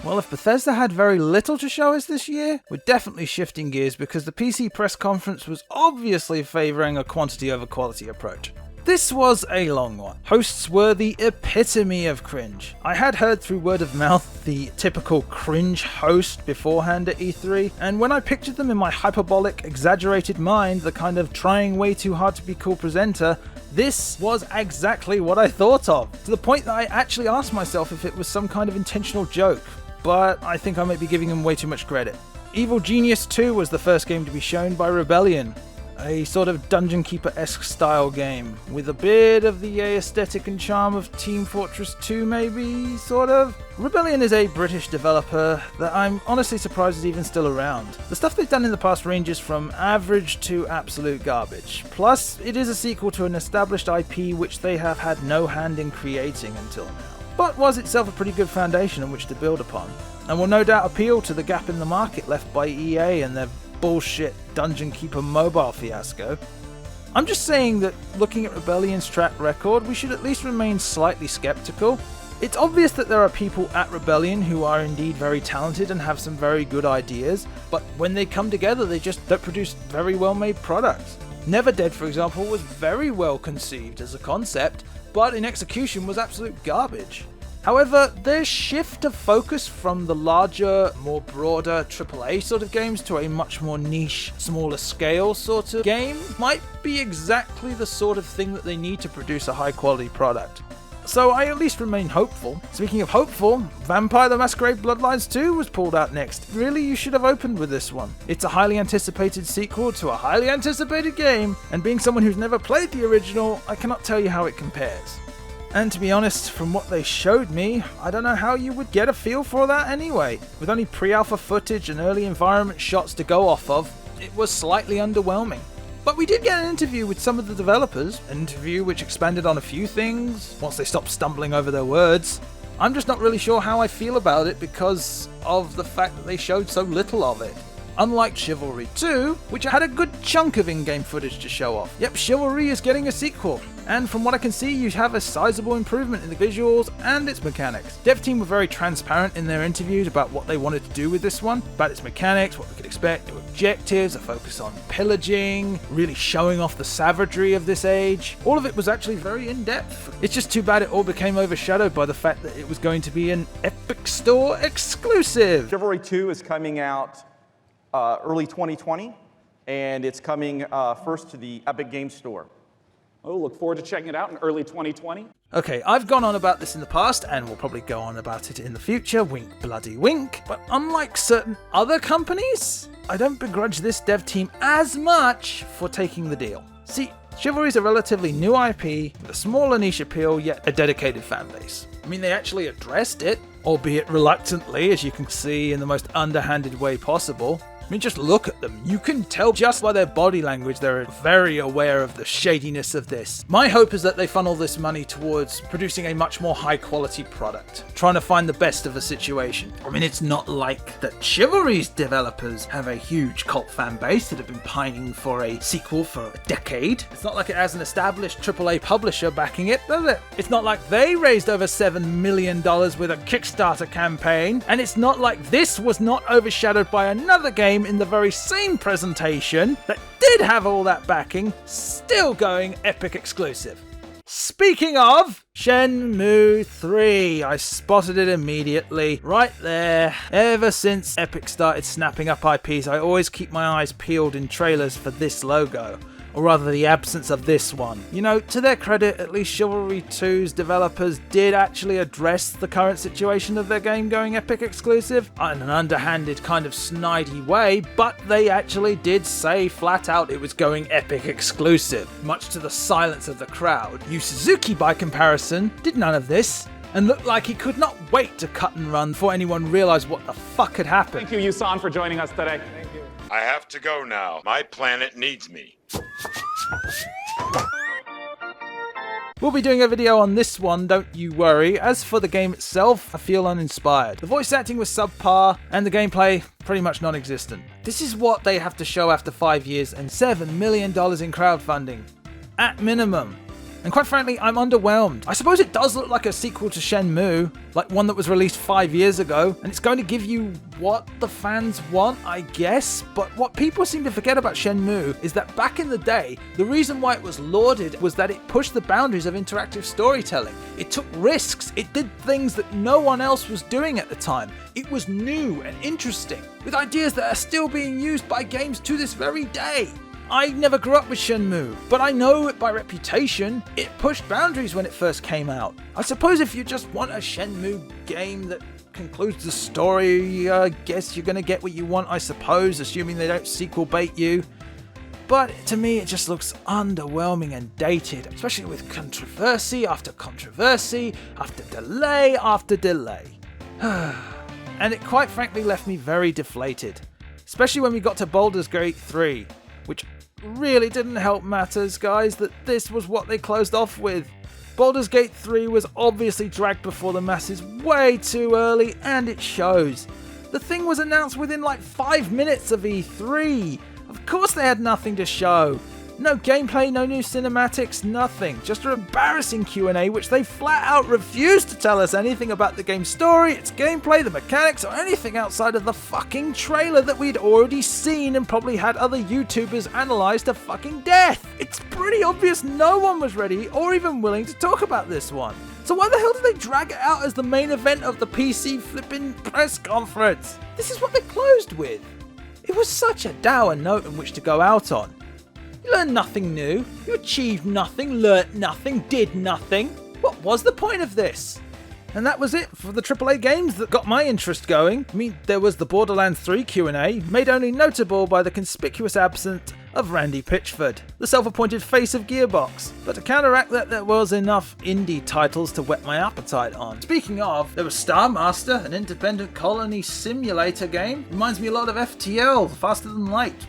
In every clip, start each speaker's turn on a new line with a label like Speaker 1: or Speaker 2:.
Speaker 1: Well, if Bethesda had very little to show us this year, we're definitely shifting gears because the PC press conference was obviously favouring a quantity over quality approach. This was a long one. Hosts were the epitome of cringe. I had heard through word of mouth the typical cringe host beforehand at E3, and when I pictured them in my hyperbolic, exaggerated mind, the kind of trying way too hard to be cool presenter, this was exactly what I thought of, to the point that I actually asked myself if it was some kind of intentional joke, but I think I might be giving them way too much credit. Evil Genius 2 was the first game to be shown by Rebellion, a sort of Dungeon Keeper-esque style game, with a bit of the aesthetic and charm of Team Fortress 2 maybe, sort of. Rebellion is a British developer that I'm honestly surprised is even still around. The stuff they've done in the past ranges from average to absolute garbage. Plus, it is a sequel to an established IP which they have had no hand in creating until now, but was itself a pretty good foundation on which to build upon, and will no doubt appeal to the gap in the market left by EA and their bullshit Dungeon Keeper mobile fiasco. I'm just saying that looking at Rebellion's track record, we should at least remain slightly skeptical. It's obvious that there are people at Rebellion who are indeed very talented and have some very good ideas, but when they come together they just don't produce very well made products. Never Dead, for example, was very well conceived as a concept, but in execution was absolute garbage. However, their shift of focus from the larger, more broader AAA sort of games to a much more niche, smaller scale sort of game might be exactly the sort of thing that they need to produce a high quality product. So I at least remain hopeful. Speaking of hopeful, Vampire the Masquerade Bloodlines 2 was pulled out next. Really, you should have opened with this one. It's a highly anticipated sequel to a highly anticipated game, and being someone who's never played the original, I cannot tell you how it compares. And to be honest, from what they showed me, I don't know how you would get a feel for that anyway. With only pre-alpha footage and early environment shots to go off of, it was slightly underwhelming. But we did get an interview with some of the developers, an interview which expanded on a few things, once they stopped stumbling over their words. I'm just not really sure how I feel about it because of the fact that they showed so little of it. Unlike Chivalry 2, which had a good chunk of in-game footage to show off. Yep, Chivalry is getting a sequel, and from what I can see you have a sizable improvement in the visuals and its mechanics. Dev team were very transparent in their interviews about what they wanted to do with this one, about its mechanics, what we could expect, new objectives, a focus on pillaging, really showing off the savagery of this age. All of it was actually very in-depth. It's just too bad it all became overshadowed by the fact that it was going to be an Epic Store exclusive.
Speaker 2: Chivalry 2 is coming out early 2020, and it's coming first to the Epic Games Store.
Speaker 3: We'll look forward to checking it out in early 2020.
Speaker 1: Okay, I've gone on about this in the past, and will probably go on about it in the future, wink bloody wink, but unlike certain other companies, I don't begrudge this dev team as much for taking the deal. See, Chivalry is a relatively new IP, with a smaller niche appeal, yet a dedicated fan base. I mean, they actually addressed it, albeit reluctantly, as you can see, in the most underhanded way possible. I mean, just look at them. You can tell just by their body language they're very aware of the shadiness of this. My hope is that they funnel this money towards producing a much more high quality product, trying to find the best of a situation. I mean, it's not like that Chivalry's developers have a huge cult fan base that have been pining for a sequel for a decade. It's not like it has an established AAA publisher backing it, does it? It's not like they raised over $7 million with a Kickstarter campaign, and it's not like this was not overshadowed by another game in the very same presentation that did have all that backing, still going Epic exclusive. Speaking of, Shenmue 3, I spotted it immediately, right there. Ever since Epic started snapping up IPs, I always keep my eyes peeled in trailers for this logo. Or rather the absence of this one. You know, to their credit, at least Chivalry 2's developers did actually address the current situation of their game going Epic exclusive in an underhanded kind of snidey way, but they actually did say flat out it was going Epic exclusive, much to the silence of the crowd. Yu Suzuki, by comparison, did none of this, and looked like he could not wait to cut and run before anyone realized what the fuck had happened.
Speaker 3: Thank you, Yusan, for joining us today. Thank you.
Speaker 4: I have to go now. My planet needs me.
Speaker 1: We'll be doing a video on this one, don't you worry. As for the game itself, I feel uninspired. The voice acting was subpar, and the gameplay pretty much non-existent. This is what they have to show after 5 years and $7 million in crowdfunding. At minimum. And quite frankly, I'm underwhelmed. I suppose it does look like a sequel to Shenmue, like one that was released 5 years ago, and it's going to give you what the fans want, I guess. But what people seem to forget about Shenmue is that back in the day, the reason why it was lauded was that it pushed the boundaries of interactive storytelling. It took risks, it did things that no one else was doing at the time. It was new and interesting, with ideas that are still being used by games to this very day. I never grew up with Shenmue, but I know it by reputation. It pushed boundaries when it first came out. I suppose if you just want a Shenmue game that concludes the story, I guess you're gonna get what you want, I suppose, assuming they don't sequel bait you. But to me, it just looks underwhelming and dated, especially with controversy after controversy, after delay after delay. And it quite frankly left me very deflated, especially when we got to Baldur's Gate 3, which really didn't help matters, guys, that this was what they closed off with. Baldur's Gate 3 was obviously dragged before the masses way too early, and it shows. The thing was announced within like 5 minutes of E3. Of course they had nothing to show. No gameplay, no new cinematics, nothing. Just an embarrassing Q&A which they flat out refused to tell us anything about the game's story, its gameplay, the mechanics, or anything outside of the fucking trailer that we'd already seen and probably had other YouTubers analyze to fucking death. It's pretty obvious no one was ready or even willing to talk about this one. So why the hell did they drag it out as the main event of the PC flipping press conference? This is what they closed with. It was such a dour note on which to go out on. You learned nothing new, you achieved nothing, learnt nothing, did nothing. What was the point of this? And that was it for the AAA games that got my interest going. I mean, there was the Borderlands 3 Q&A, made only notable by the conspicuous absence of Randy Pitchford, the self-appointed face of Gearbox. But to counteract that, there was enough indie titles to whet my appetite on. Speaking of, there was Star Master, an independent colony simulator game. Reminds me a lot of FTL, Faster Than Light.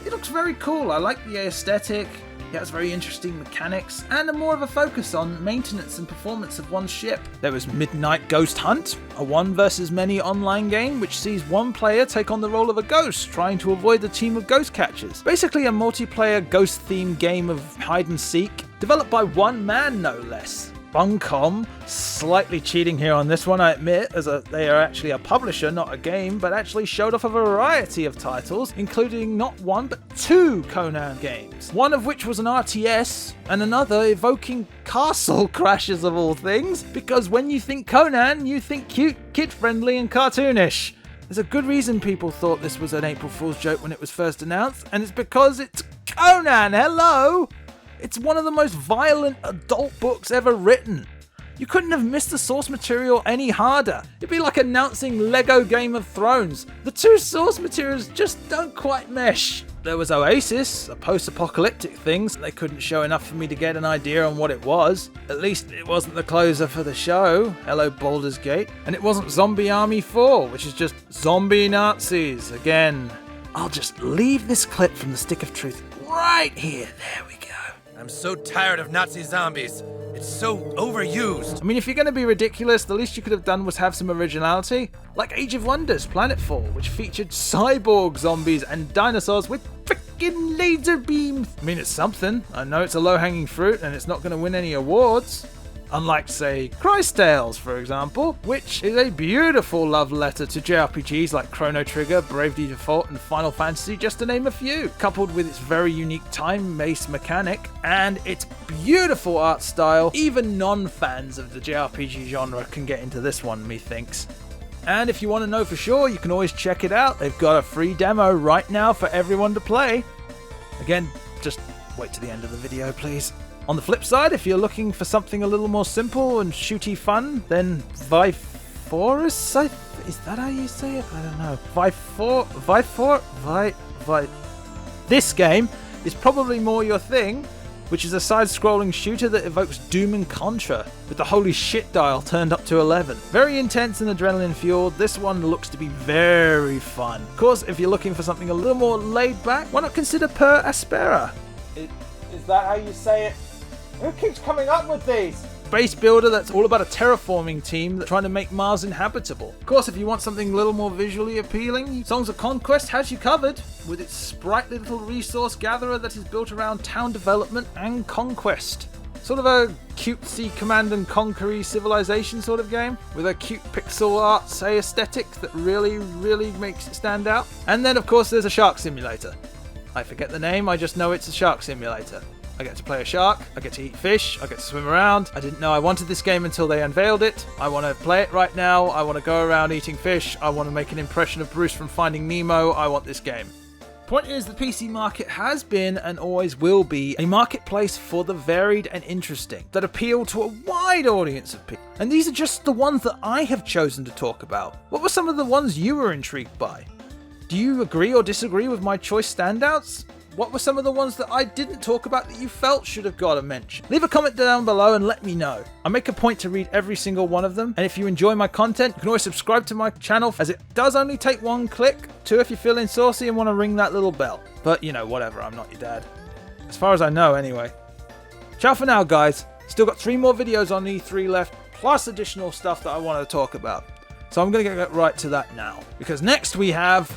Speaker 1: It looks very cool, I like the aesthetic, it has very interesting mechanics, and a more of a focus on maintenance and performance of one's ship. There was Midnight Ghost Hunt, a one versus many online game which sees one player take on the role of a ghost, trying to avoid a team of ghost catchers. Basically a multiplayer ghost-themed game of hide and seek, developed by one man no less. Funcom, slightly cheating here on this one, I admit, as they are actually a publisher, not a game, but actually showed off a variety of titles, including not one but 2 Conan games. One of which was an RTS, and another evoking castle crashes of all things, because when you think Conan, you think cute, kid-friendly and cartoonish. There's a good reason people thought this was an April Fool's joke when it was first announced, and it's because it's Conan, hello! It's one of the most violent adult books ever written. You couldn't have missed the source material any harder. It'd be like announcing Lego Game of Thrones. The 2 source materials just don't quite mesh. There was Oasis, a post-apocalyptic thing, so they couldn't show enough for me to get an idea on what it was. At least it wasn't the closer for the show, hello Baldur's Gate. And it wasn't Zombie Army 4, which is just zombie Nazis again. I'll just leave this clip from the Stick of Truth right here. There we go.
Speaker 5: I'm so tired of Nazi zombies. It's so overused.
Speaker 1: I mean, if you're going to be ridiculous, the least you could have done was have some originality. Like Age of Wonders Planetfall, which featured cyborg zombies and dinosaurs with freaking laser beams. I mean, it's something. I know it's a low-hanging fruit and it's not going to win any awards. Unlike, say, Christ Tales, for example, which is a beautiful love letter to JRPGs like Chrono Trigger, Bravely Default, and Final Fantasy, just to name a few, coupled with its very unique time-based mechanic and its beautiful art style. Even non-fans of the JRPG genre can get into this one, methinks. And if you want to know for sure, you can always check it out. They've got a free demo right now for everyone to play. Again, just wait to the end of the video, please. On the flip side, if you're looking for something a little more simple and shooty fun, then Viforus, is that how you say it? I don't know. This game is probably more your thing, which is a side-scrolling shooter that evokes Doom and Contra, with the holy shit dial turned up to 11. Very intense and adrenaline-fueled, this one looks to be very fun. Of course, if you're looking for something a little more laid-back, why not consider Per Aspera? Is that how you say it? Who keeps coming up with these? Base builder that's all about a terraforming team that's trying to make Mars inhabitable. Of course, if you want something a little more visually appealing, Songs of Conquest has you covered, with its sprightly little resource gatherer that is built around town development and conquest. Sort of a cutesy Command and Conquer Civilization sort of game with a cute pixel art, say, aesthetic that really makes it stand out. And then of course there's a shark simulator. I forget the name, I just know it's a shark simulator. I get to play a shark, I get to eat fish, I get to swim around. I didn't know I wanted this game until they unveiled it. I want to play it right now, I want to go around eating fish, I want to make an impression of Bruce from Finding Nemo, I want this game. Point is, the PC market has been and always will be a marketplace for the varied and interesting that appeal to a wide audience of people. And these are just the ones that I have chosen to talk about. What were some of the ones you were intrigued by? Do you agree or disagree with my choice standouts? What were some of the ones that I didn't talk about that you felt should have got a mention? Leave a comment down below and let me know. I make a point to read every single one of them, and if you enjoy my content, you can always subscribe to my channel, as it does only take one click. 2 if you're feeling saucy and want to ring that little bell. But, you know, whatever, I'm not your dad. As far as I know, anyway. Ciao for now, guys. Still got 3 more videos on E3 left, plus additional stuff that I want to talk about. So I'm going to get right to that now. Because next we have...